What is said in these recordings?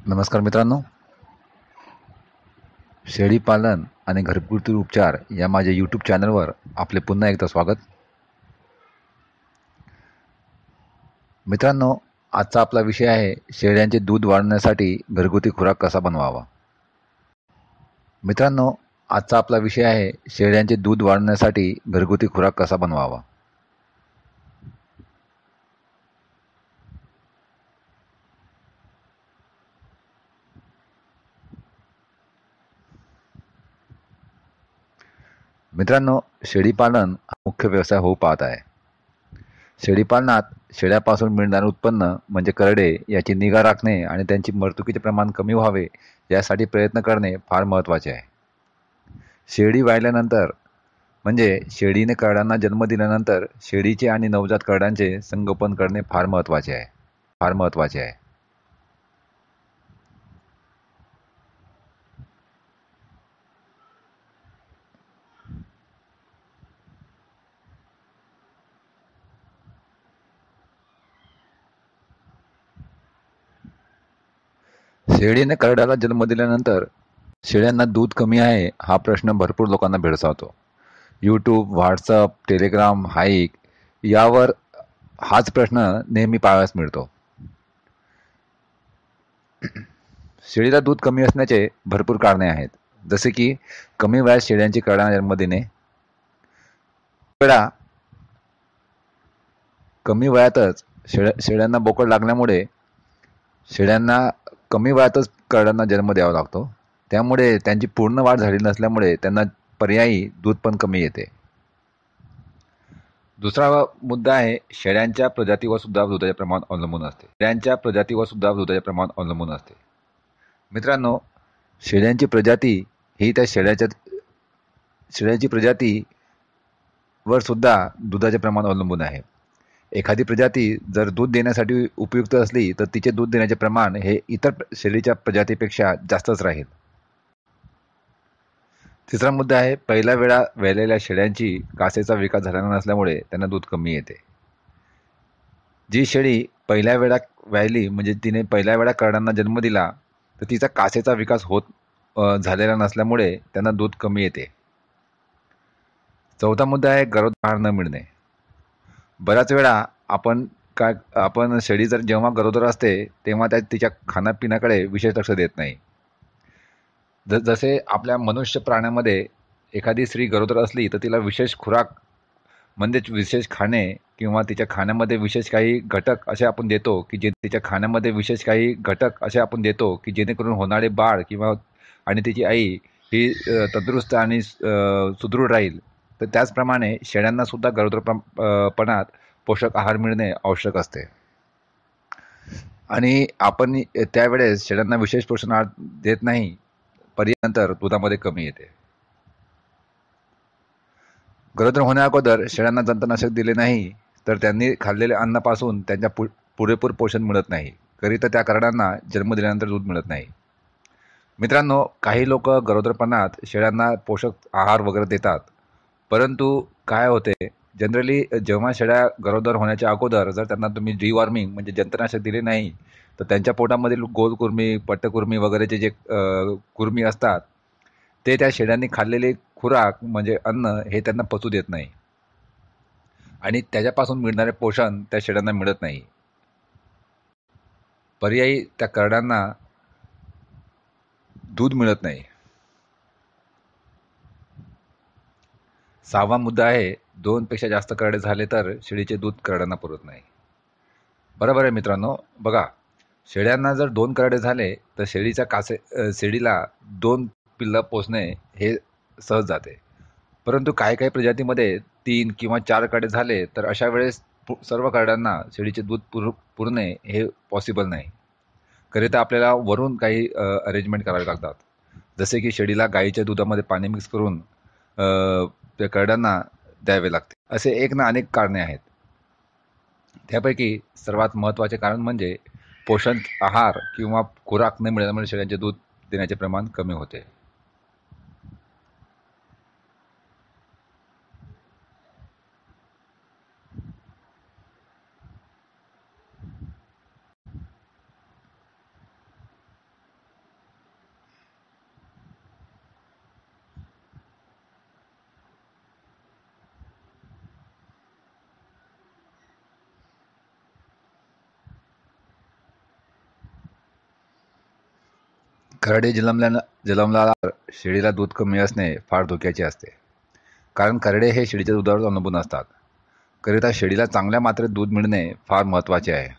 नमस्कार मित्रांनो, शेळी पालन आणि घरगुती उपचार या माझ्या यूट्यूब चॅनलवर आपले पुन्हा एकदा स्वागत. मित्रांनो, आजचा आपला विषय आहे शेळ्यांचे दूध वाढवण्यासाठी घरगुती खुराक कसा बनवावा. मित्रांनो, आजचा आपला विषय आहे शेळ्यांचे दूध वाढवण्यासाठी घरगुती खुराक कसा बनवावा. मित्रांनो, शेळीपालन हा मुख्य व्यवसाय होऊ पाहत आहे. शेळीपालनात शेळ्यापासून मिळणारे उत्पन्न म्हणजे करडे याची निगा राखणे आणि त्यांची मरतुकीचे प्रमाण कमी व्हावे यासाठी प्रयत्न करणे फार महत्त्वाचे आहे. शेळी वाहिल्यानंतर म्हणजे शेळीने करडांना जन्म दिल्यानंतर शेळीचे आणि नवजात करडांचे संगोपन करणे फार महत्त्वाचे आहे. शेळीने करडाला जन्म दिल्यानंतर शेळ्यांना दूध कमी आहे हा प्रश्न भरपूर लोकांना भेडसावतो. यूट्यूब, व्हॉट्सअप, टेलिग्राम, हाईक यावर हाच प्रश्न नेहमी पाहावयास मिळतो. शेळीला दूध कमी असण्याचे भरपूर कारणे आहेत, जसे की कमी वयात शेळ्यांची करडांना जन्म देणे, वेळा कमी वयातच शेळ्यांना बोकड लागल्यामुळे शेळ्यांना कमी वयातच करडांना जन्म द्यावा लागतो. त्यामुळे त्यांची पूर्ण वाढ झाली नसल्यामुळे त्यांना पर्यायी दूध पण कमी येते. दुसरा मुद्दा आहे शेळ्यांच्या प्रजातीवर सुद्धा दुधाचे प्रमाण अवलंबून असते. मित्रांनो, शेळ्यांची प्रजाती ही त्या शेळ्याची प्रजातीवर सुद्धा दुधाचे प्रमाण अवलंबून आहे. एखादी प्रजाती जर दूध देण्यासाठी उपयुक्त असली तर तिचे दूध देण्याचे प्रमाण हे इतर शेळीच्या प्रजातीपेक्षा जास्तच राहील. तिसरा मुद्दा आहे पहिल्या वेळा व्यालेल्या शेळ्यांची कासेचा विकास झालेला नसल्यामुळे त्यांना दूध कमी येते. जी शेळी पहिल्या वेळा व्यायली म्हणजे तिने पहिल्या वेळा करडांना जन्म दिला तर तिचा कासेचा विकास झालेला नसल्यामुळे त्यांना दूध कमी येते. चौथा मुद्दा आहे गरोदर आहार न मिळणे. बऱ्याच वेळा आपण शेळी जेव्हा गरोदर असते तेव्हा तिच्या खाण्यापिण्याकडे विशेष लक्ष देत नाही. जसे आपल्या मनुष्य प्राण्यामध्ये एखादी स्त्री गरोदर असली तर तिला विशेष खुराक म्हणजेच विशेष खाणे किंवा तिच्या खाण्यामध्ये विशेष काही घटक असे आपण देतो की जेणेकरून होणारे बाळ आणि तिची आई ही तंदुरुस्त आणि सुदृढ राहील. तर त्याचप्रमाणे शेळ्यांना सुद्धा गरोदरपणात पोषक आहार मिळणे आवश्यक असते आणि आपण त्यावेळेस शेळ्यांना विशेष पोषण आहार देत नाही. पर्यंतर दुधामध्ये कमी येते. गरोदर होण्या अगोदर शेळ्यांना जंतुनाशक दिले नाही तर त्यांनी खाल्लेल्या अन्नापासून त्यांच्या पुरेपूर पोषण मिळत नाही, करिता त्या करडांना जन्म दिल्यानंतर दूध मिळत नाही. मित्रांनो, काही लोक गरोदरपणात शेळ्यांना पोषक आहार वगैरे देतात, परंतु काय होते जनरली जेव्हा शेळ्या गरोदर होण्याच्या अगोदर जर त्यांना तुम्ही डिवॉर्मिंग म्हणजे जंतुनाशक दिले नाही तर त्यांच्या पोटामधील गोलकुर्मी, पट्टकुर्मी वगैरेचे जे कुर्मी असतात ते त्या शेळ्यांनी खाल्लेले खुराक म्हणजे अन्न हे त्यांना पचू देत नाही आणि त्याच्यापासून मिळणारे पोषण त्या शेळ्यांना मिळत नाही. पर्यायी त्या करडांना दूध मिळत नाही. सहावा मुद्दा आहे 2 पेक्षा जास्त करडे झाले तर शेळीचे दूध करडांना पुरत नाही. बरोबर आहे मित्रांनो. बघा, शेळ्यांना जर 2 करडे झाले तर शेळीला 2 पिल्लं पोसणे हे सहज जाते. परंतु काही काही प्रजातीमध्ये 3 किंवा 4 करडे झाले तर अशा वेळेस सर्व करड्यांना शेळीचे दूध पुरणे हे पॉसिबल नाही, करिता आपल्याला वरून काही अरेंजमेंट करावे लागतात. जसे की शेळीला गाईच्या दुधामध्ये पाणी मिक्स करून त्या करड्यांना द्यावे लागते. असे एक ना अनेक कारणे आहेत. त्यापैकी सर्वात महत्त्वाचे कारण म्हणजे पोषण आहार किंवा खुराक न मिळाल्यामुळे शेळ्यांचे दूध देण्याचे प्रमाण कमी होते. करडे जन्मल्यावर शेळीला दूध कमी असणे फार धोक्याचे असते, कारण करडे हे शेळीच्या दुधावर अवलंबून असतात. करिता शेळीला चांगल्या मात्रेत दूध मिळणे फार महत्त्वाचे आहे.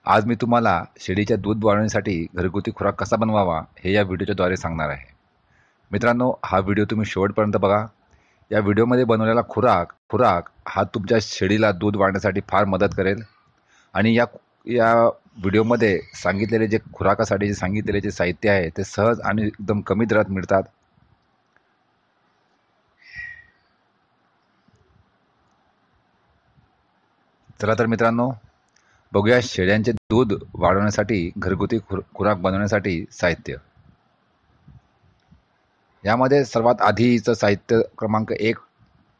आज मी तुम्हाला शेळीच्या दूध वाढवण्यासाठी घरगुती खुराक कसा बनवावा हे या व्हिडिओच्याद्वारे सांगणार आहे. मित्रांनो, हा व्हिडिओ तुम्ही शेवटपर्यंत बघा. या व्हिडिओमध्ये बनवलेला खुराक हा तुमच्या शेळीला दूध वाढण्यासाठी फार मदत करेल. आणि या या व्हिडिओमध्ये सांगितलेले जे खुराकासाठी सांगितलेले जे साहित्य आहे ते सहज आणि एकदम कमी दरात मिळतात. चला तर मित्रांनो, बघूया शेळ्यांचे दूध वाढवण्यासाठी घरगुती खुराक बनवण्यासाठी साहित्य. यामध्ये सर्वात आधीचं साहित्य क्रमांक 1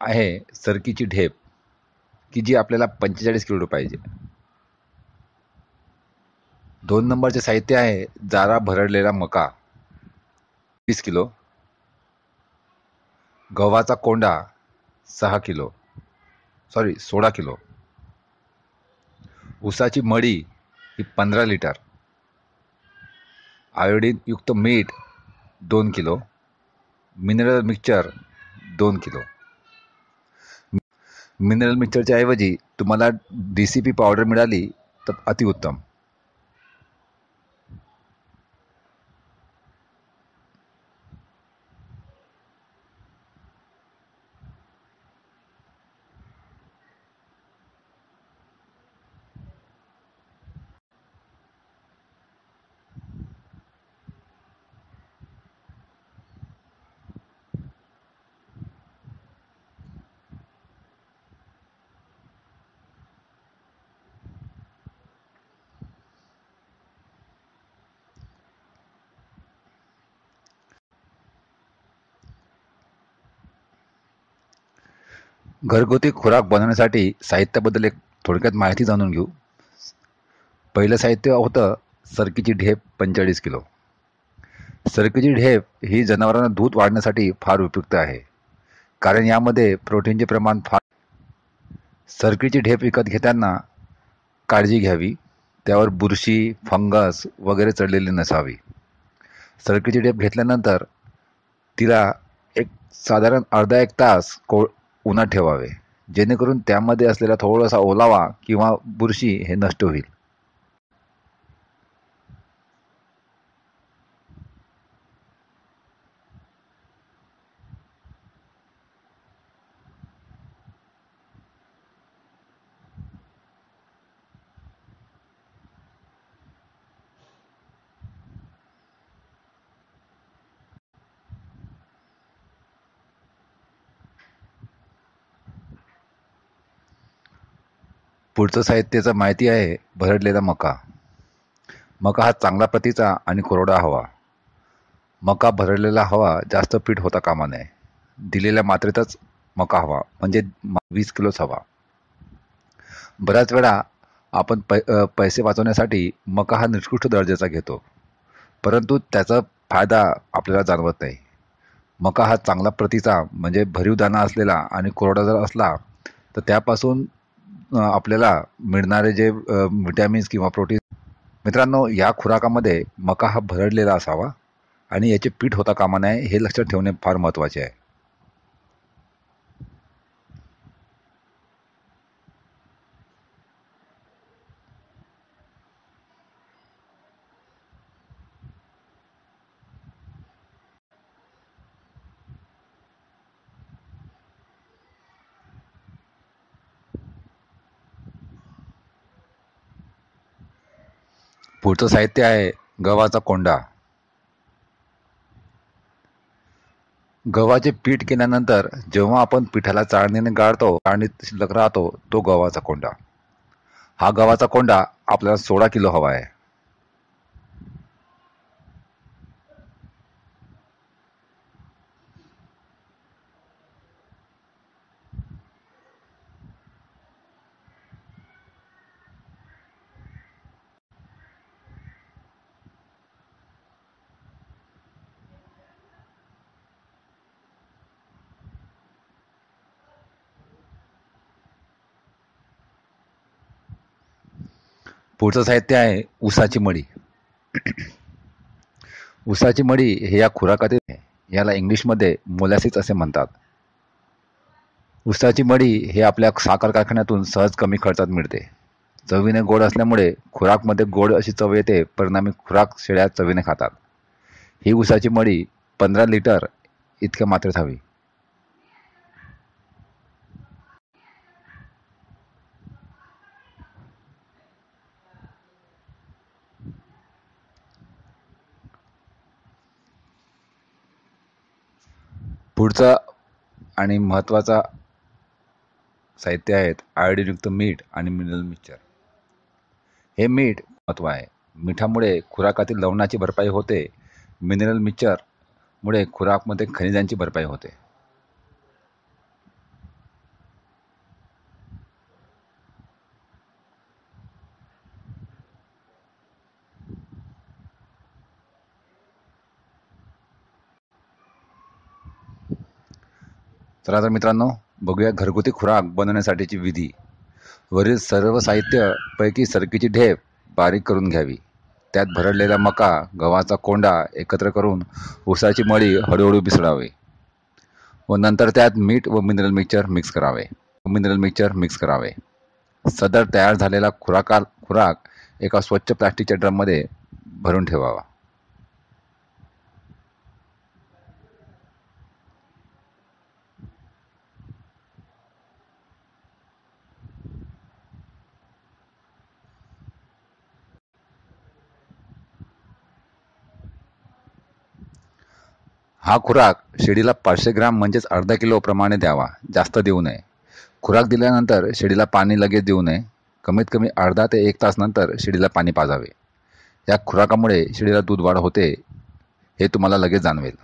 आहे सरकीची ढेप, की जी आपल्याला 45 किलो पाहिजे. 2 नंबरचे साहित्य आहे जारा भरडलेला मका 20 किलो. गव्हाचा कोंडा 16 किलो. ऊसाची मळी ही 15 लिटर. आयोडीन युक्त मीठ 2 kilo. Mineral mixture 2 kilo. Mineral मिक्सचरच्या ऐवजी तुम्हाला DCP पावडर मिळाली तर अतिउत्तम. घरगुती खुराक बनवण्यासाठी साहित्याबद्दल एक थोडक्यात माहिती जाणून घेऊ. पहिलं साहित्य होतं सरकीची ढेप 45 किलो. सरकीची ढेप ही जनावरांना दूध वाढण्यासाठी फार उपयुक्त आहे, कारण यामध्ये प्रोटीनचे प्रमाण फार. सरकीची ढेप विकत घेताना काळजी घ्यावी, त्यावर बुरशी, फंगस वगैरे चढलेली नसावी. सरकीची ढेप घेतल्यानंतर तिला साधारण अर्धा एक तास उन्हात ठेवावे, जेणेकरून त्यामध्ये असलेला थोडासा ओलावा किंवा बुरशी हे नष्ट होईल. पुढचं साहित्याचं माहिती आहे भरडलेला मका. मका हा चांगला प्रतीचा आणि कोरडा हवा. मका भरडलेला हवा, जास्त पीठ होता कामा नये. दिलेल्या मात्रेतच मका हवा, म्हणजे 20 किलोच हवा. बऱ्याच वेळा आपण पैसे वाचवण्यासाठी मका हा निकृष्ट दर्जाचा घेतो, परंतु त्याचा फायदा आपल्याला जाणवत नाही. मका हा चांगला प्रतीचा म्हणजे भरीव दाणा असलेला आणि कोरडा जर असला तर त्यापासून आपल्याला मिळणारे जे विटॅमिन्स किंवा प्रोटीन. मित्रांनो, या खुराकामध्ये मका हा भरडलेला असावा आणि याचे पीठ होता कामा नये, हे लक्षात ठेवणे फार महत्त्वाचे आहे. पुढचं साहित्य आहे गव्हाचा कोंडा. गव्हाचे पीठ केल्यानंतर जेव्हा आपण पिठाला चाळणीने गाळतो, चाळणीत शिल्लक राहतो तो गव्हाचा कोंडा. हा गव्हाचा कोंडा आपल्याला 16 किलो हवा आहे. पुढचं साहित्य आहे ऊसाची मळी. ऊसाची मळी हे या खुराकातील आहे. याला इंग्लिशमध्ये मोलॅसिस असे म्हणतात. ऊसाची मळी हे आपल्या साखर कारखान्यातून सहज कमी खर्चात मिळते. चवीने गोड असल्यामुळे खुराकमध्ये गोड अशी चव येते. परिणामी खुराक शेळ्या चवीने खातात. ही ऊसाची मळी 15 लिटर इतक्या मात्रेत हवी. पुढचा आणि महत्त्वाचा साहित्य आहेत आयोडीनयुक्त मीठ आणि मिनरल मिक्सचर. हे मीठ महत्त्व आहे. मिठामुळे खुराकातील लवणाची भरपाई होते. मिनरल मिक्सचरमुळे खुराकमध्ये खनिजांची भरपाई होते. चला तर मित्रांनो, बघूया घरगुती खुराक बनवण्यासाठीची विधी. वरील सर्व साहित्य पैकी सरकीची ढेप बारीक करून घ्यावी. त्यात भरडलेला मका, गव्हाचा कोंडा एकत्र करून ऊसाची मळी हळूहळू मिसळावे व नंतर त्यात मीठ व मिनरल मिक्सचर मिक्स करावे. सदर तयार झालेला खुराक एका स्वच्छ प्लास्टिकच्या ड्रममध्ये भरून ठेवावा. हा खुराक शेळीला 500 ग्रॅम म्हणजेच अर्धा किलो प्रमाणे द्यावा. जास्त देऊ नये. खुराक दिल्यानंतर शेळीला पाणी लगेच देऊ नये. कमीत कमी अर्धा ते 1 तास नंतर शेळीला पाणी पाजावे. या खुराकामुळे शेळीला दूध वाढ होते हे तुम्हाला लगेच जाणवेल.